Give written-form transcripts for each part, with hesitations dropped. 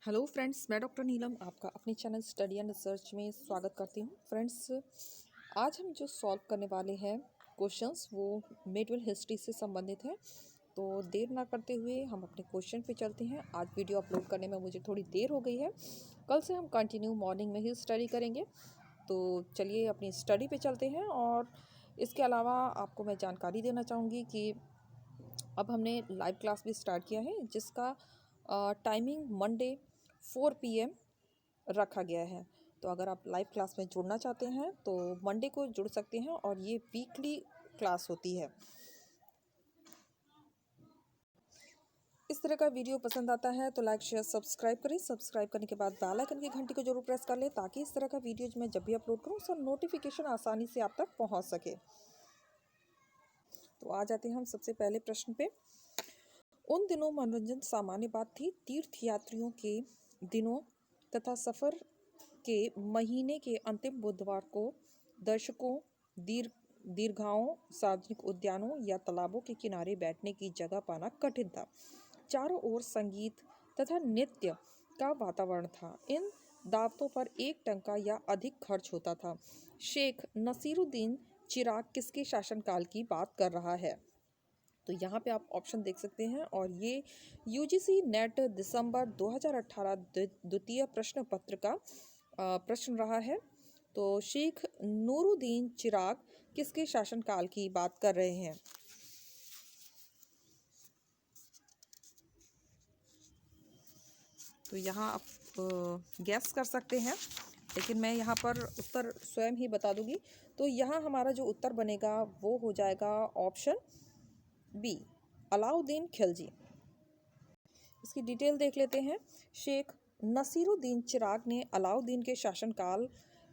Hello friends, मैं doctor नीलम आपका अपने चैनल स्टडी एंड रिसर्च में स्वागत करती हूँ। फ्रेंड्स, आज हम जो सॉल्व करने वाले हैं क्वेश्चंस वो मेडीवल हिस्ट्री से संबंधित है। तो देर ना करते हुए हम अपने क्वेश्चन पे चलते हैं। आज वीडियो अपलोड करने में मुझे थोड़ी देर हो गई है, कल से हम कंटिन्यू मॉर्निंग में ही स्टडी करेंगे। तो चलिए अपनी स्टडी पे चलते हैं। और इसके अलावा आपको मैं जानकारी देना चाहूँगी कि अब हमने लाइव क्लास भी स्टार्ट किया है, जिसका टाइमिंग मंडे 4 PM रखा गया है। तो अगर आप लाइव क्लास में जुड़ना चाहते हैं तो मंडे को जुड़ सकते हैं और ये वीकली क्लास होती है। इस तरह का वीडियो पसंद आता है तो लाइक शेयर सब्सक्राइब करें। सब्सक्राइब करने के बाद बेल आइकन की घंटी को जरूर प्रेस कर लें, ताकि इस तरह का वीडियो मैं जब भी अपलोड करूँ उसका नोटिफिकेशन आसानी से आप तक पहुँच सके। तो आ जाते हैं हम सबसे पहले प्रश्न पे। उन दिनों मनोरंजन सामान्य बात थी। तीर्थयात्रियों के दिनों तथा सफ़र के महीने के अंतिम बुधवार को दर्शकों दीर्घाओं, सार्वजनिक उद्यानों या तालाबों के किनारे बैठने की जगह पाना कठिन था। चारों ओर संगीत तथा नृत्य का वातावरण था। इन दावतों पर एक टंका या अधिक खर्च होता था। शेख नसीरुद्दीन चिराग किसके शासनकाल की बात कर रहा है? तो यहाँ पे आप ऑप्शन देख सकते हैं, और ये यूजीसी नेट दिसंबर 2018 द्वितीय प्रश्न पत्र का प्रश्न रहा है। तो शेख नूरुद्दीन चिराग किसके शासनकाल की बात कर रहे हैं? तो यहाँ आप गैस कर सकते हैं, लेकिन मैं यहाँ पर उत्तर स्वयं ही बता दूंगी। तो यहाँ हमारा जो उत्तर बनेगा वो हो जाएगा ऑप्शन बी, अलाउद्दीन खिलजी। इसकी डिटेल देख लेते हैं। शेख नसीरुद्दीन चिराग ने अलाउद्दीन के शासनकाल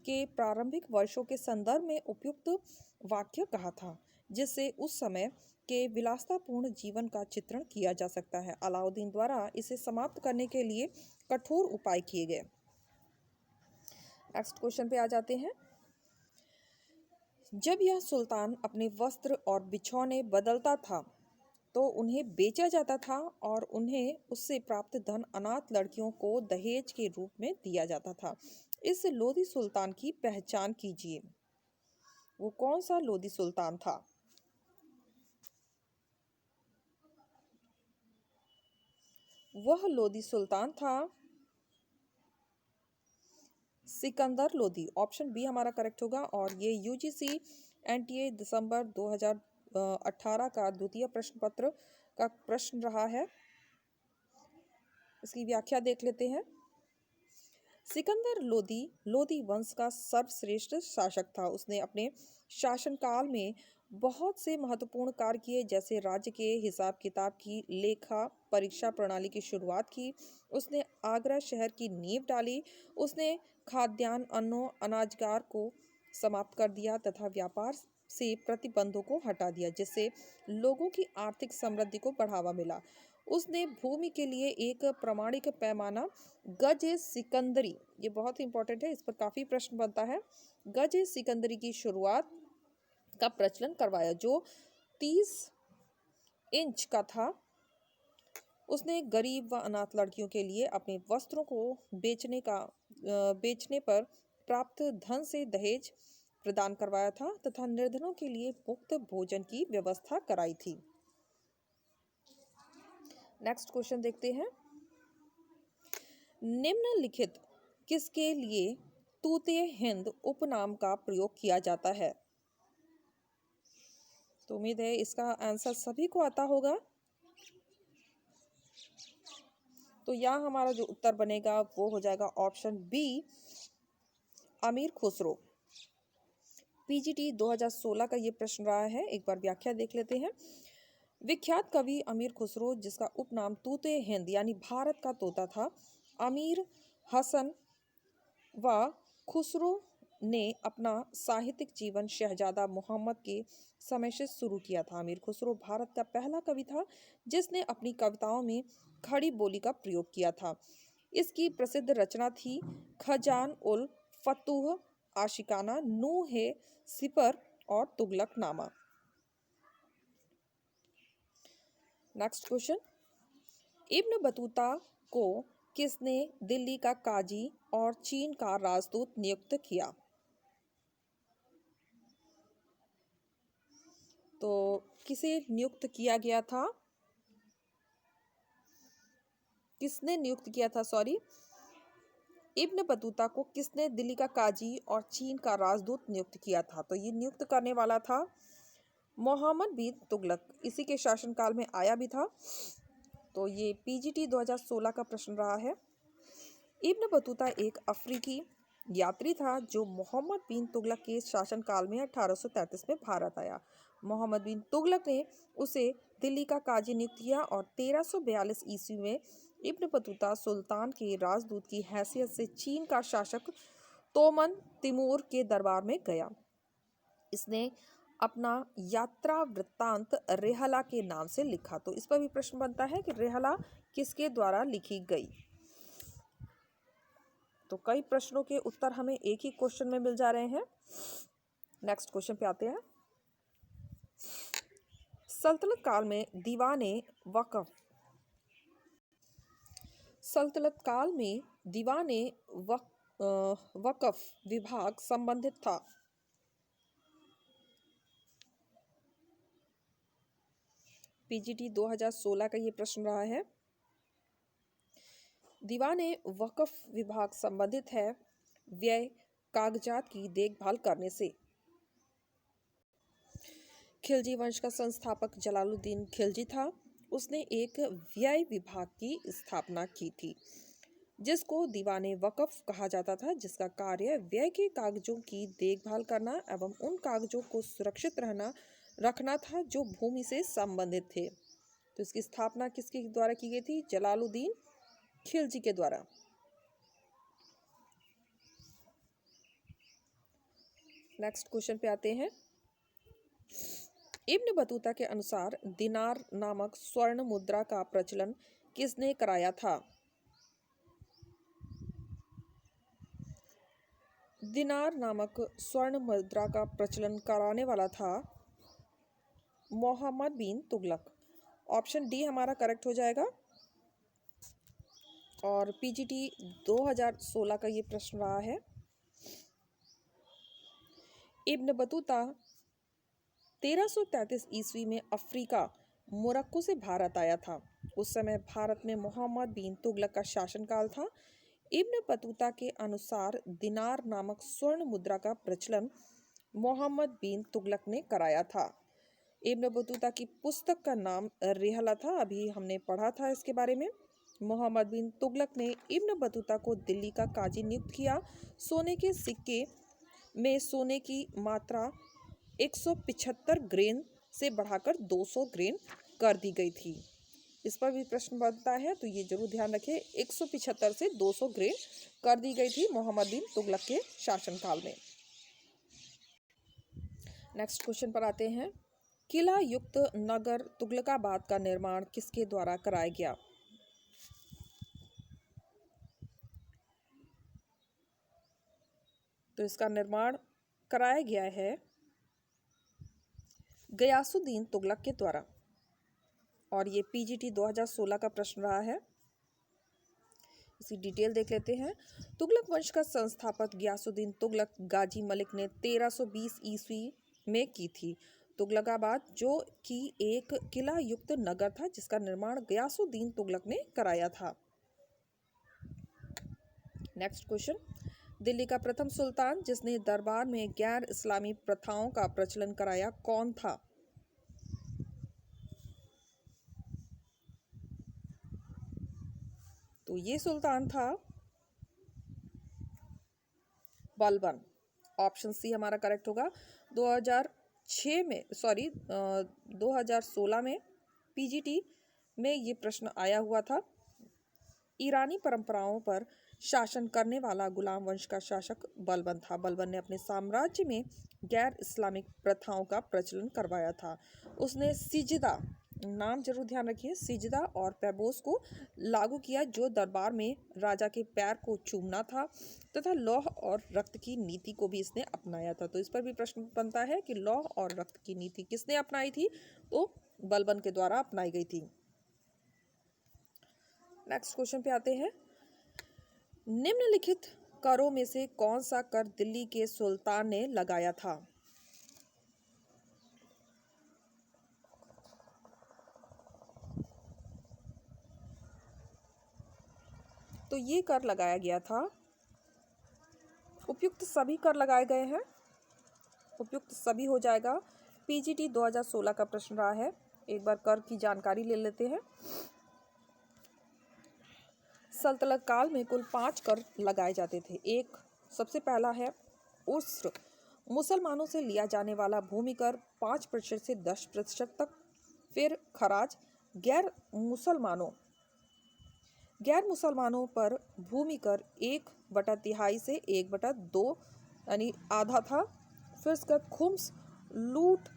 के प्रारंभिक वर्षों के संदर्भ में उपयुक्त वाक्य कहा था, जिससे उस समय के विलासतापूर्ण जीवन का चित्रण किया जा सकता है। अलाउद्दीन द्वारा इसे समाप्त करने के लिए कठोर उपाय किए गए। नेक्स्ट क्वेश्चन पे आ जाते हैं। जब यह सुल्तान अपने वस्त्र और बिछौने बदलता था तो उन्हें बेचा जाता था, और उन्हें उससे प्राप्त धन अनाथ लड़कियों को दहेज के रूप में दिया जाता था। इस लोधी सुल्तान की पहचान कीजिए। वो कौन सा लोधी सुल्तान था? वह लोधी सुल्तान था सिकंदर लोधी। ऑप्शन बी हमारा करेक्ट होगा। और ये यूजीसी एनटीए दिसंबर 2018 का द्वितीय प्रश्न पत्र का प्रश्न रहा है। इसकी व्याख्या देख लेते हैं। सिकंदर लोधी लोधी वंश का सर्वश्रेष्ठ शासक था। उसने अपने शासनकाल में बहुत से महत्वपूर्ण कार्य किए, जैसे राज्य के हिसाब किताब की लेखा परीक्षा प्रणाली की शुरुआत की। उसने आगरा शहर की नींव डाली। उसने खाद्यान्न अन्नों अनाजगार को समाप्त कर दिया तथा व्यापार से प्रतिबंधों को हटा दिया, जिससे लोगों की आर्थिक समृद्धि को बढ़ावा मिला। उसने भूमि के लिए एक प्रमाणिक पैमाना गज सिकंदरी, ये बहुत ही इंपॉर्टेंट है, इस पर काफ़ी प्रश्न बनता है, गज सिकंदरी की शुरुआत का प्रचलन करवाया, जो 30 इंच का था। उसने गरीब व अनाथ लड़कियों के लिए अपने वस्त्रों को बेचने पर प्राप्त धन से दहेज प्रदान करवाया था तथा निर्धनों के लिए मुफ्त भोजन की व्यवस्था कराई थी। नेक्स्ट क्वेश्चन देखते हैं। निम्नलिखित किसके लिए तूते हिंद उपनाम का प्रयोग किया जाता है? तो उम्मीद है इसका आंसर सभी को आता होगा। तो यहाँ हमारा जो उत्तर बनेगा वो हो जाएगा ऑप्शन बी, अमीर खुसरो। पीजीटी 2016 का ये प्रश्न रहा है। एक बार व्याख्या देख लेते हैं। विख्यात कवि अमीर खुसरो, जिसका उपनाम तूते हिंद यानी भारत का तोता था, अमीर हसन व खुसरो ने अपना साहित्यिक जीवन शहजादा मोहम्मद के समय से शुरू किया था। अमीर खुसरो भारत का पहला कवि था जिसने अपनी कविताओं में खड़ी बोली का प्रयोग किया था। इसकी प्रसिद्ध रचना थी खजान उल फतूह, आशिकाना, नूहे सिपर और Tughlaqnama. Next question. Ibn Battuta को किसने दिल्ली का काजी और चीन का राजदूत नियुक्त किया? तो किसे नियुक्त किया गया था? किसने नियुक्त किया था, सॉरी, इब्न बतूता को किसने दिल्ली का काजी और चीन का राजदूत नियुक्त किया था? तो ये नियुक्त करने वाला था मोहम्मद बिन तुगलक। इसी के शासनकाल में आया भी था। तो ये पीजीटी 2016 का प्रश्न रहा है। इब्न बतूता एक अफ्रीकी यात्री था जो मोहम्मद बिन तुगलक के शासनकाल में 1833 में भारत आया। मोहम्मद बिन तुगलक ने उसे दिल्ली का काजी नियुक्त किया और 1342 ईस्वी में इब्न बतूता सुल्तान के राजदूत की हैसियत से चीन का शासक तोमन तिमूर के दरबार में गया। इसने अपना यात्रा वृत्तांत रेहला के नाम से लिखा। तो इस पर भी प्रश्न बनता है कि रेहला किसके द्वारा लिखी गई? तो कई प्रश्नों के उत्तर हमें एक ही क्वेश्चन में मिल जा रहे हैं। नेक्स्ट क्वेश्चन पे आते हैं। सल्तनत काल में दीवाने वक्फ सल्तनत काल में दीवाने वक्फ विभाग संबंधित था। पीजीटी 2016 का ये प्रश्न रहा है। दीवाने वक्फ विभाग संबंधित है व्यय कागजात की देखभाल करने से। खिलजी वंश का संस्थापक जलालुद्दीन खिलजी था। उसने एक व्यय विभाग की स्थापना की थी जिसको दीवाने वक्फ कहा जाता था, जिसका कार्य व्यय के कागजों की देखभाल करना एवं उन कागजों को सुरक्षित रखना था जो भूमि से संबंधित थे। तो इसकी स्थापना किसके द्वारा की गई थी? जलालुद्दीन खिलजी के द्वारा। नेक्स्ट क्वेश्चन पे आते हैं। इब्न बतूता के अनुसार दिनार नामक स्वर्ण मुद्रा का प्रचलन किसने कराया था? दिनार नामक स्वर्ण मुद्रा का प्रचलन कराने वाला था मोहम्मद बिन तुगलक। ऑप्शन डी हमारा करेक्ट हो जाएगा। और पीजीटी 2016 का ये प्रश्न रहा है। इब्न बतूता 1333 ईस्वी में अफ्रीका मोरक्को से भारत आया था। उस समय भारत में मोहम्मद बिन तुगलक का शासनकाल था। इब्न बतूता के अनुसार दिनार नामक स्वर्ण मुद्रा का प्रचलन मोहम्मद बिन तुगलक ने कराया था। इब्न बतूता की पुस्तक का नाम रेहला था। अभी हमने पढ़ा था इसके बारे में। मोहम्मद बिन तुगलक ने इब्न बतूता को दिल्ली का काजी नियुक्त किया। सोने के सिक्के में सोने की मात्रा 175 ग्रेन से बढ़ाकर 200 ग्रेन कर दी गई थी। इस पर भी प्रश्न बनता है, तो ये जरूर ध्यान रखें। 175 से 200 ग्रेन कर दी गई थी मोहम्मद बिन तुगलक के शासनकाल में। नेक्स्ट क्वेश्चन पर आते हैं। किला युक्त नगर तुगलकाबाद का निर्माण किसके द्वारा कराया गया? तो इसका निर्माण कराया गया है गयासुद्दीन तुगलक के द्वारा। और ये पीजीटी 2016 का प्रश्न रहा है। इसी डिटेल देख लेते हैं। तुगलक वंश का संस्थापक गयासुद्दीन तुगलक गाजी मलिक ने 1320 ईस्वी में की थी। तुगलकाबाद जो कि एक किला युक्त नगर था जिसका निर्माण गयासुद्दीन तुगलक ने कराया था। Next question. दिल्ली का प्रथम सुल्तान जिसने दरबार में गैर इस्लामी प्रथाओं का प्रचलन कराया कौन था? तो ये सुल्तान था बलबन। ऑप्शन सी हमारा करेक्ट होगा। 2016 में पीजीटी में ये प्रश्न आया हुआ था। ईरानी परंपराओं पर शासन करने वाला गुलाम वंश का शासक बलबन था। बलबन ने अपने साम्राज्य में गैर इस्लामिक प्रथाओं का प्रचलन करवाया था। उसने सिजदा, नाम जरूर ध्यान रखिए, सिजदा और पैबोस को लागू किया जो दरबार में राजा के पैर को चूमना था, तथा लौह और रक्त की नीति को भी इसने अपनाया था। तो इस पर भी प्रश्न बनता है कि लौह और रक्त की नीति किसने अपनाई थी? तो बलबन के द्वारा अपनाई गई थी। नेक्स्ट क्वेश्चन पे आते हैं। निम्नलिखित करों में से कौन सा कर दिल्ली के सुल्तान ने लगाया था? तो ये कर लगाया गया था, उपयुक्त सभी कर लगाए गए हैं, उपयुक्त सभी हो जाएगा। पीजीटी 2016 का प्रश्न रहा है। एक बार कर की जानकारी ले लेते हैं। सल्तनत काल में कुल 5 कर लगाए जाते थे। एक सबसे पहला है उस्र, मुसलमानों से लिया जाने वाला भूमि कर 5% से 10% तक। फिर खराज, गैर मुसलमानों पर भूमि कर 1/3 से 1/2 यानी आधा था। फिर इसका खुम्स, लूट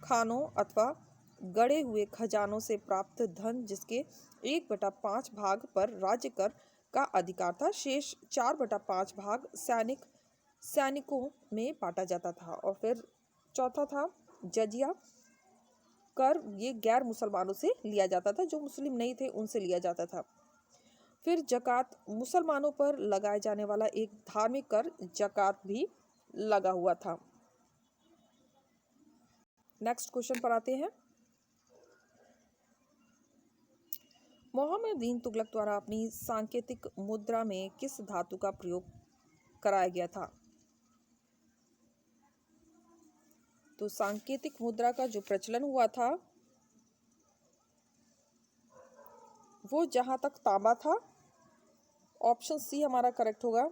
खानों अथवा गड़े हुए खजानों से प्राप्त धन जिसके 1/5 भाग पर राज्य कर का अधिकार था। शेष 4/5 भाग सैनिकों में बांटा जाता था। और फिर चौथा था जजिया कर, ये गैर मुसलमानों से लिया जाता था, जो मुस्लिम नहीं थे उनसे लिया जाता था। फिर जकात, मुसलमानों पर लगाए जाने वाला एक धार्मिक कर जकात भी लगा हुआ था। नेक्स्ट क्वेश्चन पर आते हैं। मोहम्मद बिन तुगलक द्वारा अपनी सांकेतिक मुद्रा में किस धातु का प्रयोग कराया गया था? तो सांकेतिक मुद्रा का जो प्रचलन हुआ था वो जहां तक तांबा था। ऑप्शन सी हमारा करेक्ट होगा।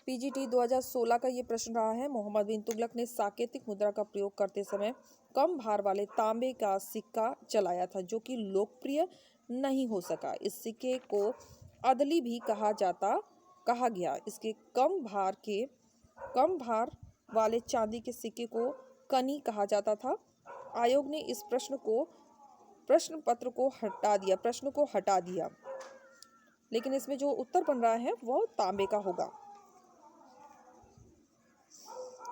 पीजीटी 2016 का ये प्रश्न रहा है। मोहम्मद बिन तुगलक ने सांकेतिक मुद्रा का प्रयोग करते समय कम भार वाले तांबे का सिक्का चलाया था, जो कि लोकप्रिय नहीं हो सका। इस सिक्के को अदली भी कहा गया। इसके कम भार वाले चांदी के सिक्के को कनी कहा जाता था। आयोग ने इस प्रश्न को हटा दिया, लेकिन इसमें जो उत्तर बन रहा है वो तांबे का होगा।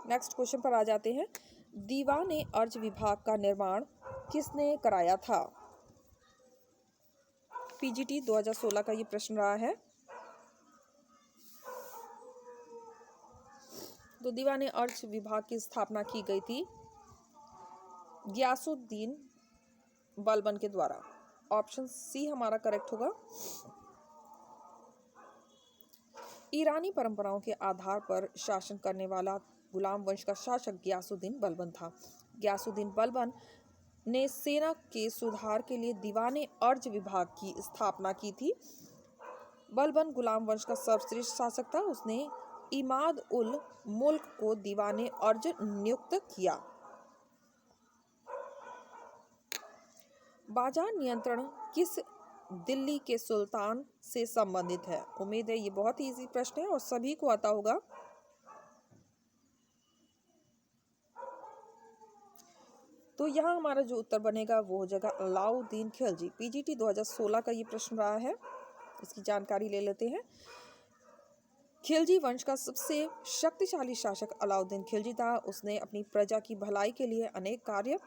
नेक्स्ट क्वेश्चन पर आ जाते हैं। दीवाने अर्ज विभाग का निर्माण किसने कराया था? पीजीटी 2016 का ये प्रश्न रहा है। तो दीवाने अर्ज विभाग की स्थापना की गई थी गियासुद्दीन बलबन के द्वारा। ऑप्शन सी हमारा करेक्ट होगा। ईरानी परंपराओं के आधार पर शासन करने वाला गुलाम वंश का शासक गियासुद्दीन बलबन था। गियासुद्दीन बलबन ने सेना के सुधार के लिए दीवाने अर्ज विभाग की स्थापना की थी। बलबन गुलाम वंश का सर्वश्रेष्ठ शासक था। उसने इमाद उल मुल्क को दीवाने अर्ज नियुक्त किया। बाजार नियंत्रण किस दिल्ली के सुल्तान से संबंधित है? उम्मीद है ये बहुत ही इजी प्रश्न है और सभी को आता होगा। तो यहाँ हमारा जो उत्तर बनेगा वो हो जाएगा अलाउद्दीन खिलजी। पीजीटी 2016 का ये प्रश्न रहा है, इसकी जानकारी ले लेते हैं। खिलजी वंश का सबसे शक्तिशाली शासक अलाउद्दीन खिलजी था। उसने अपनी प्रजा की भलाई के लिए अनेक कार्य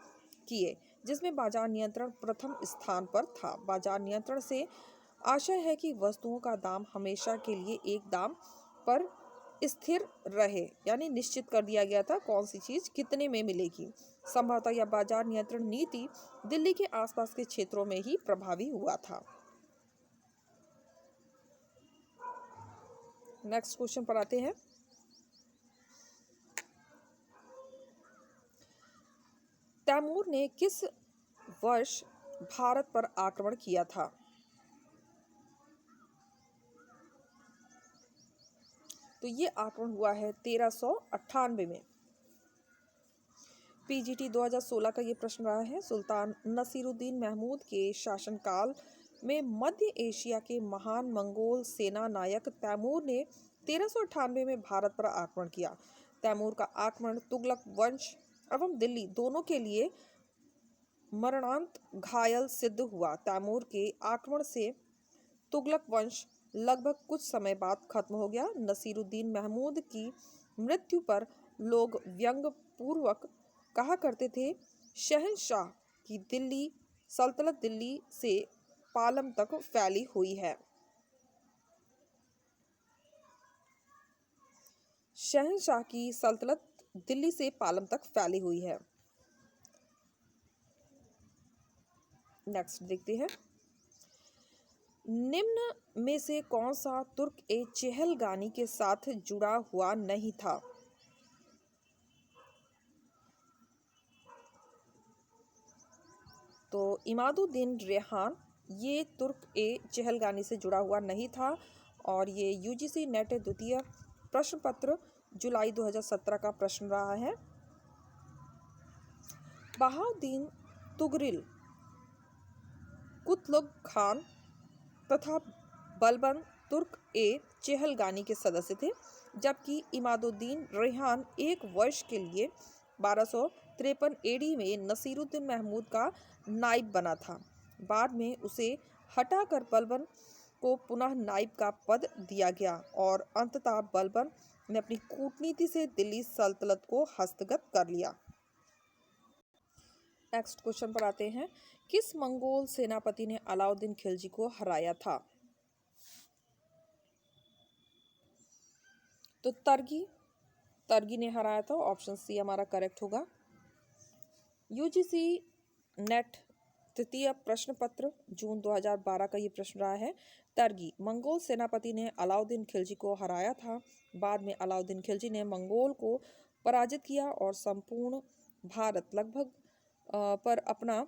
किए, जिसमें बाजार नियंत्रण प्रथम स्थान पर था। बाजार नियंत्रण से आशय है कि वस्तुओं का दाम हमेशा के लिए एक दाम पर स्थिर रहे, यानी निश्चित कर दिया गया था कौन सी चीज कितने में मिलेगी। संभवतः यह बाजार नियंत्रण नीति दिल्ली के आसपास के क्षेत्रों में ही प्रभावी हुआ था। नेक्स्ट क्वेश्चन पर आते हैं। तैमूर ने किस वर्ष भारत पर आक्रमण किया था? तो ये आक्रमण हुआ है 1398 में। पीजीटी 2016 का ये प्रश्न रहा है। सुल्तान नसीरुद्दीन महमूद के शासनकाल में मध्य एशिया के महान मंगोल सेना नायक तैमूर ने 1398 में भारत पर आक्रमण किया। तैमूर का आक्रमण तुगलक वंश एवं दिल्ली दोनों के लिए मरणांत घायल सिद्ध हुआ। तैमूर के आक्रमण से तुगलक वंश लगभग कुछ समय बाद खत्म हो गया। नसीरुद्दीन महमूद की मृत्यु पर लोग व्यंग पूर्वक कहा करते थे, शहंशाह की सल्तनत दिल्ली से पालम तक फैली हुई है। शहंशाह की सल्तनत दिल्ली से पालम तक फैली हुई है। नेक्स्ट देखते हैं, निम्न में से कौन सा तुर्क ए चहलगानी के साथ जुड़ा हुआ नहीं था? तो इमादुद्दीन रेहान ये तुर्क ए चहलगानी से जुड़ा हुआ नहीं था और ये यूजीसी नेट द्वितीय प्रश्न पत्र जुलाई 2017 का प्रश्न रहा है। बहाउद्दीन तुगरिल कुतलुग खान तथा बलबन तुर्क ए चहलगानी के सदस्य थे, जबकि इमादुद्दीन रेहान एक वर्ष के लिए 1253 एडी में नसीरुद्दीन महमूद का नाइब बना था। बाद में उसे हटाकर बलबन को पुनः नाइब का पद दिया गया और अंततः बलबन ने अपनी कूटनीति से दिल्ली सल्तनत को हस्तगत कर लिया। नेक्स्ट क्वेश्चन पर आते हैं, किस मंगोल सेनापति ने अलाउद्दीन खिलजी को हराया था? तो तरगी ने हराया था, ऑप्शन सी हमारा करेक्ट होगा। यूजीसी नेट तृतीय प्रश्न पत्र जून 2012 का ये प्रश्न रहा है। तरगी मंगोल सेनापति ने अलाउद्दीन खिलजी को हराया था। बाद में अलाउद्दीन खिलजी ने मंगोल को पराजित किया और संपूर्ण भारत लगभग पर अपना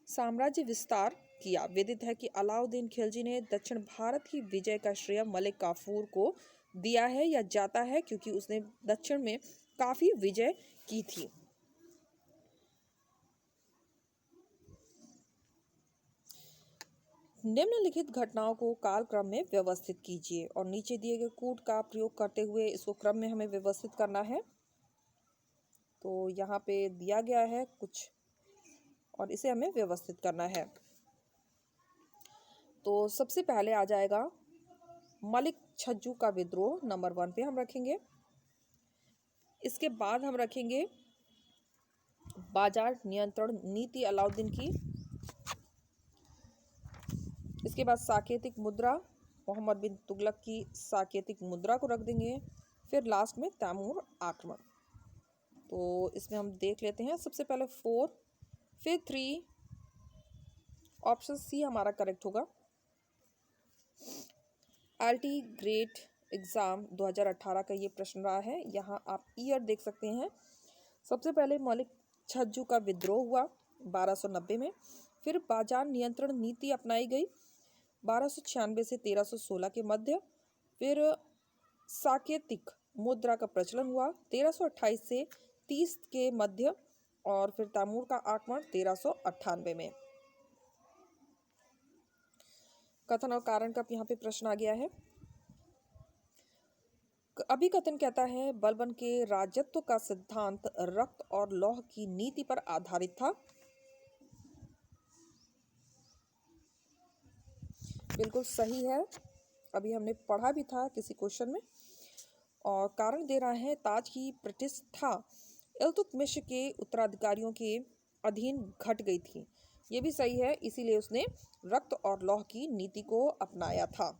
साम्राज्य विस्तार किया। विदित है कि अलाउद्दीन खिलजी ने दक्षिण भारत की विजय का श्रेय मलिक काफूर को दिया है या जाता है, क्योंकि उसने दक्षिण में काफी विजय की थी। निम्नलिखित घटनाओं को कालक्रम में व्यवस्थित कीजिए और नीचे दिए गए कूट का प्रयोग करते हुए इसको क्रम में हमें व्यवस्थित करना है। तो यहाँ पे दिया गया है कुछ और इसे हमें व्यवस्थित करना है। तो सबसे पहले आ जाएगा मलिक छज्जू का विद्रोह, नंबर 1 पे हम रखेंगे। इसके बाद हम रखेंगे बाजार नियंत्रण नीति अलाउद्दीन की। इसके बाद साकेतिक मुद्रा, मोहम्मद बिन तुगलक की साकेतिक मुद्रा को रख देंगे। फिर लास्ट में तैमूर आक्रमण। तो इसमें हम देख लेते हैं, सबसे पहले 4 फिर 3, ऑप्शन सी हमारा करेक्ट होगा। एलटी ग्रेड एग्जाम 2018 का ये प्रश्न रहा है। यहाँ आप ईयर देख सकते हैं। सबसे पहले मलिक छज्जू का विद्रोह हुआ 1290 में। फिर बाजार नियंत्रण नीति अपनाई गई 1296 से 1316 के मध्य। फिर साकेतिक मुद्रा का प्रचलन हुआ 1328 से 30 के मध्य और फिर तैमूर का आक्रमण 1398 में। कथन और कारण का यहाँ पे प्रश्न आ गया है। अभिकथन कहता है बलबन के राजत्व का सिद्धांत रक्त और लौह की नीति पर आधारित था। बिल्कुल सही है, अभी हमने पढ़ा भी था किसी क्वेश्चन में। और कारण दे रहा है ताज की प्रतिष्ठा इल्तुतमिश के उत्तराधिकारियों के अधीन घट गई थी। ये भी सही है, इसीलिए उसने रक्त और लौह की नीति को अपनाया था।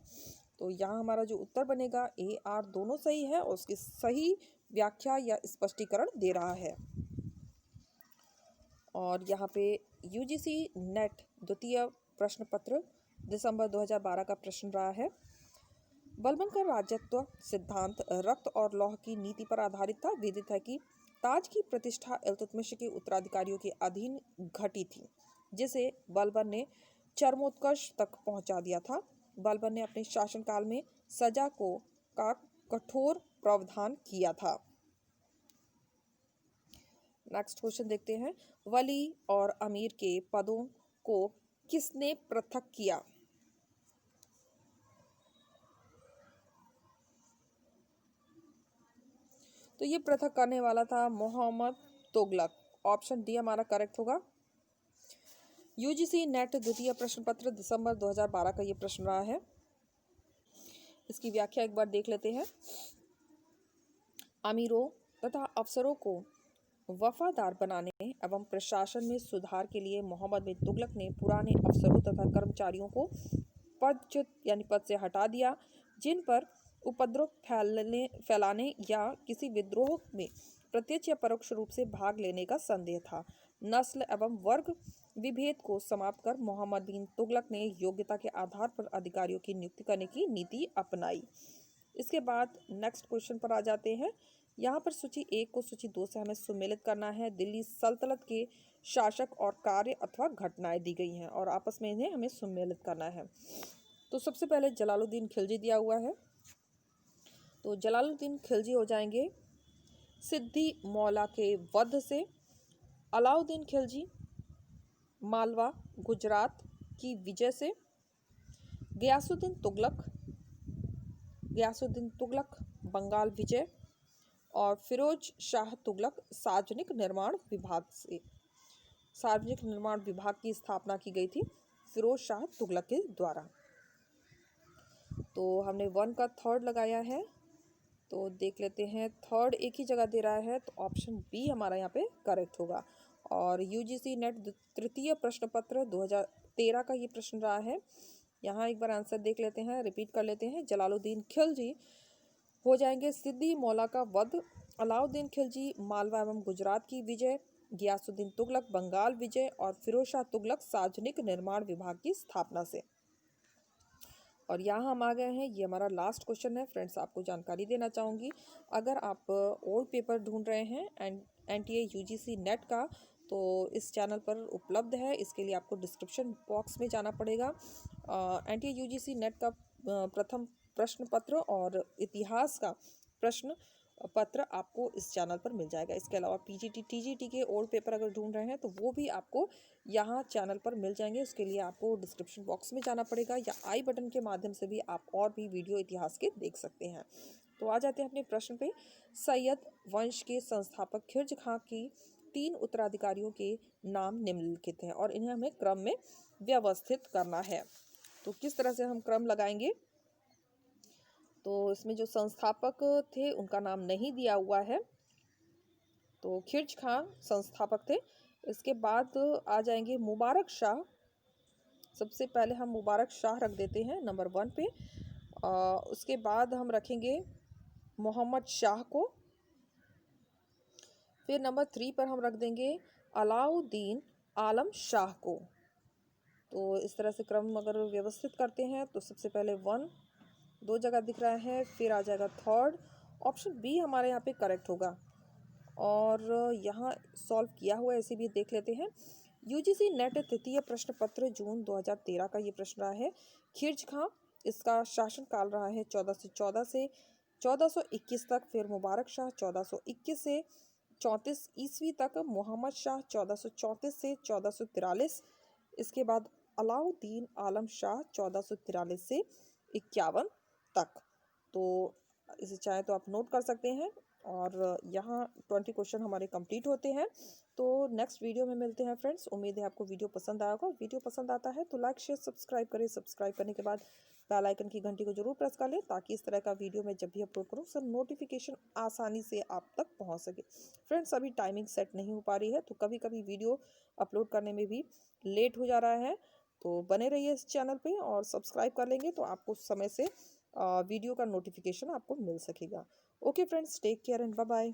तो यहाँ हमारा जो उत्तर बनेगा ए आर दोनों सही है और उसकी सही व्याख्या या स्पष्टीकरण दे रहा है। और यहाँ पे यूजीसी नेट द्वितीय प्रश्न पत्र दिसंबर 2012 का प्रश्न रहा है। बलबन का राजत्व सिद्धांत रक्त और लौह की नीति पर आधारित था। विदित है कि ताज की प्रतिष्ठा इल्तुतमिश के उत्तराधिकारियों के अधीन घटी थी, जिसे बलबन ने चरमोत्कर्ष तक पहुंचा दिया था। बलबन ने अपने शासनकाल में सजा का कठोर प्रावधान किया था। नेक्स्ट क्वेश्चन देखते हैं, वली और अमीर के पदों को किसने पृथक किया? तो ये पृथक करने वाला था मोहम्मद तुगलक। ऑप्शन डी हमारा करेक्ट होगा। यूजीसी नेट द्वितीय प्रश्न पत्र दिसंबर 2012 का ये प्रश्न रहा है। इसकी व्याख्या एक बार देख लेते हैं। अमीरों तथा अफसरों को वफादार बनाने एवं प्रशासन में सुधार के लिए मोहम्मद बिन तुगलक ने पुराने अफसरों तथा कर्मचारियों को पदच्युत यानी पद से हटा दिया, जिन पर उपद्रव फैलाने या किसी विद्रोह में प्रत्यक्ष या परोक्ष रूप से भाग लेने का संदेह था। नस्ल एवं वर्ग विभेद को समाप्त कर मोहम्मद बिन तुगलक ने योग्यता के आधार पर अधिकारियों की नियुक्ति करने की नीति अपनाई। इसके बाद नेक्स्ट क्वेश्चन पर आ जाते हैं। यहाँ पर सूची 1 को सूची 2 से हमें सुमेलित करना है। दिल्ली सल्तनत के शासक और कार्य अथवा घटनाएं दी गई हैं और आपस में इन्हें हमें सुमेलित करना है। तो सबसे पहले जलालुद्दीन खिलजी दिया हुआ है, तो जलालुद्दीन खिलजी हो जाएंगे सिद्दी मौला के वध से। अलाउद्दीन खिलजी मालवा गुजरात की विजय से। गयासुद्दीन तुगलक बंगाल विजय। और फिरोज शाह तुगलक सार्वजनिक निर्माण विभाग से। सार्वजनिक निर्माण विभाग की स्थापना की गई थी फिरोज शाह तुगलक के द्वारा। तो हमने 1 का थर्ड लगाया है, तो देख लेते हैं। थर्ड एक ही जगह दे रहा है, तो ऑप्शन बी हमारा यहाँ पे करेक्ट होगा। और यूजीसी नेट तृतीय प्रश्न पत्र 2013 का ये प्रश्न रहा है। यहाँ एक बार आंसर देख लेते हैं, रिपीट कर लेते हैं। जलालुद्दीन खिलजी हो जाएंगे सिद्दी मौला का वध। अलाउद्दीन खिलजी मालवा एवं गुजरात की विजय। गयासुद्दीन तुगलक बंगाल विजय। और फिरोज शाह तुगलक सार्वजनिक निर्माण विभाग की स्थापना से। और यहाँ हम आ गए हैं, ये हमारा लास्ट क्वेश्चन है। फ्रेंड्स, आपको जानकारी देना चाहूँगी, अगर आप ओल्ड पेपर ढूंढ रहे हैं एनटीए यूजीसी नेट का, तो इस चैनल पर उपलब्ध है। इसके लिए आपको डिस्क्रिप्शन बॉक्स में जाना पड़ेगा। एनटीए यूजीसी नेट का प्रथम प्रश्न पत्र और इतिहास का प्रश्न पत्र आपको इस चैनल पर मिल जाएगा। इसके अलावा पीजीटी टीजीटी के ओल्ड पेपर अगर ढूंढ रहे हैं तो वो भी आपको यहाँ चैनल पर मिल जाएंगे। उसके लिए आपको डिस्क्रिप्शन बॉक्स में जाना पड़ेगा या आई बटन के माध्यम से भी आप और भी वीडियो इतिहास के देख सकते हैं। तो आ जाते हैं अपने प्रश्न पे। सैयद वंश के संस्थापक खिर्ज खां की 3 उत्तराधिकारियों के नाम निम्नलिखित हैं और इन्हें हमें क्रम में व्यवस्थित करना है। तो किस तरह से हम क्रम लगाएंगे, तो इसमें जो संस्थापक थे उनका नाम नहीं दिया हुआ है, तो खिर्ज खां संस्थापक थे। इसके बाद आ जाएंगे मुबारक शाह। सबसे पहले हम मुबारक शाह रख देते हैं नंबर 1 पे। उसके बाद हम रखेंगे मोहम्मद शाह को। फिर नंबर 3 पर हम रख देंगे अलाउद्दीन आलम शाह को। तो इस तरह से क्रम अगर व्यवस्थित करते हैं तो सबसे पहले 1 2 जगह दिख रहा है, फिर आ जाएगा थर्ड। ऑप्शन बी हमारे यहाँ पे करेक्ट होगा। और यहाँ सॉल्व किया हुआ ऐसे भी देख लेते हैं। यूजीसी नेट तृतीय प्रश्न पत्र जून 2013 का ये प्रश्न रहा है। खिर्ज खां, इसका शासनकाल रहा है 1414 से 1421 तक। फिर मुबारक शाह 1421 से 34 ईस्वी तक। मोहम्मद शाह 1434 से 1443। इसके बाद अलाउद्दीन आलम शाह 1443 से 51 तक। तो इसे चाहे तो आप नोट कर सकते हैं। और यहाँ 20 क्वेश्चन हमारे कंप्लीट होते हैं। तो नेक्स्ट वीडियो में मिलते हैं फ्रेंड्स। उम्मीद है आपको वीडियो पसंद आया होगा। वीडियो पसंद आता है तो लाइक शेयर सब्सक्राइब करें। सब्सक्राइब करने के बाद बेल आइकन की घंटी को जरूर प्रेस कर लें ताकि इस तरह का वीडियो मैं जब भी अपलोड करूँ सब नोटिफिकेशन आसानी से आप तक पहुँच सके। फ्रेंड्स, अभी टाइमिंग सेट नहीं हो पा रही है तो कभी कभी वीडियो अपलोड करने में भी लेट हो जा रहा है। तो बने रहिए इस चैनल पे और सब्सक्राइब कर लेंगे तो आपको समय से वीडियो का नोटिफिकेशन आपको मिल सकेगा। Okay friends, take care and bye bye.